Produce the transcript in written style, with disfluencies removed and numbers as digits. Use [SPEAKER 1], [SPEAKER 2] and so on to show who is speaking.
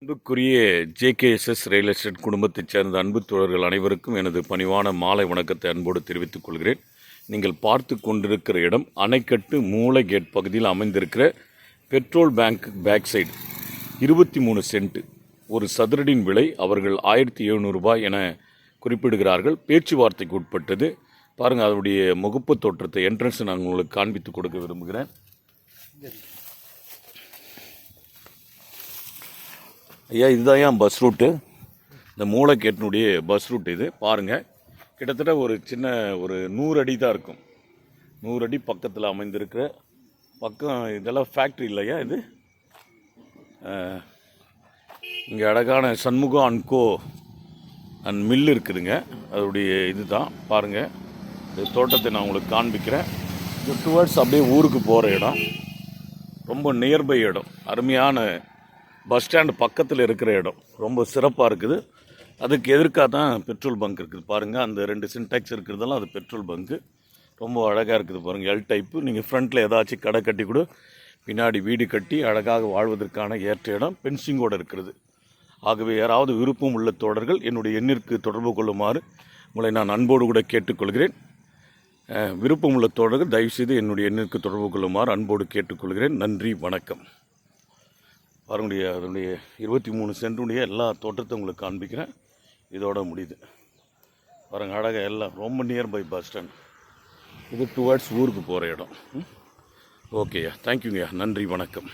[SPEAKER 1] அன்புக்குரிய ஜேகேஎஸ்எஸ் real estate குடும்பத்தைச் சேர்ந்த அன்பு தோழர்கள் அனைவருக்கும் எனது பணிவான மாலை வணக்கத்தை அன்போடு தெரிவித்துக் கொள்கிறேன். நீங்கள் பார்த்து கொண்டிருக்கிற இடம் அணைக்கட்டு மூளை கேட் பகுதியில் அமைந்திருக்கிற petrol bank back side 23 cent. ஒரு சதுரடியின் விலை அவர்கள் 1700 ரூபாய் என குறிப்பிடுகிறார்கள். பேச்சுவார்த்தைக்கு உட்பட்டது. பாருங்கள், அதனுடைய முகப்பு தோற்றத்தை என்ட்ரன்ஸ் நான் உங்களுக்கு காண்பித்து கொடுக்க விரும்புகிறேன். ஐயா, இதுதான் ஏன் பஸ் ரூட்டு. இந்த மூளைக்கேட்டினுடைய பஸ் ரூட் இது. பாருங்கள், கிட்டத்தட்ட ஒரு சின்ன ஒரு 100 அடி தான் இருக்கும். 100 அடி பக்கத்தில் அமைந்திருக்கிற பக்கம். இதெல்லாம் ஃபேக்ட்ரி இல்லையா இது. இங்கே அழகான சண்முகம் அன்கோ அண்ட் மில் இருக்குதுங்க. அதோடைய இது தான் பாருங்கள். இந்த தோட்டத்தை நான் உங்களுக்கு காண்பிக்கிறேன். இது டுவர்ட்ஸ் அப்படியே ஊருக்கு போகிற இடம். ரொம்ப நியர்பை இடம். அருமையான பஸ் ஸ்டாண்டு பக்கத்தில் இருக்கிற இடம். ரொம்ப சிறப்பாக இருக்குது. அதுக்கு எதிர்க்காக தான் பெட்ரோல் பங்க் இருக்குது. பாருங்கள், அந்த 2 சின்டாக்ஸ் இருக்கிறதெல்லாம் அது பெட்ரோல் பங்க்கு. ரொம்ப அழகாக இருக்குது பாருங்கள். L type. நீங்கள் ஃப்ரண்ட்டில் ஏதாச்சும் கடை கட்டி கூட பின்னாடி வீடு கட்டி அழகாக வாழ்வதற்கான ஏற்ற இடம் பென்சிங்கோடு இருக்கிறது. ஆகவே யாராவது விருப்பம் உள்ள தோழர்கள் என்னுடைய எண்ணிற்கு தொடர்பு கொள்ளுமாறு உங்களை நான் அன்போடு கூட கேட்டுக்கொள்கிறேன். விருப்பம் உள்ள தோழர்கள் தயவுசெய்து என்னுடைய எண்ணிற்கு தொடர்பு கொள்ளுமாறு அன்போடு கேட்டுக்கொள்கிறேன். நன்றி, வணக்கம். பாருங்களுடைய அதனுடைய 23 சென்ட்டுடைய எல்லா தோட்டத்தை உங்களுக்கு காண்பிக்கிறேன். இதோட முடியுது பாருங்கள். அழகாக எல்லாம் ரொம்ப நியர்பை பஸ் ஸ்டாண்ட். இது டுவர்ட்ஸ் ஊருக்கு போகிற இடம். ஓகேயா, தேங்க்யூங்கய்யா. நன்றி, வணக்கம்.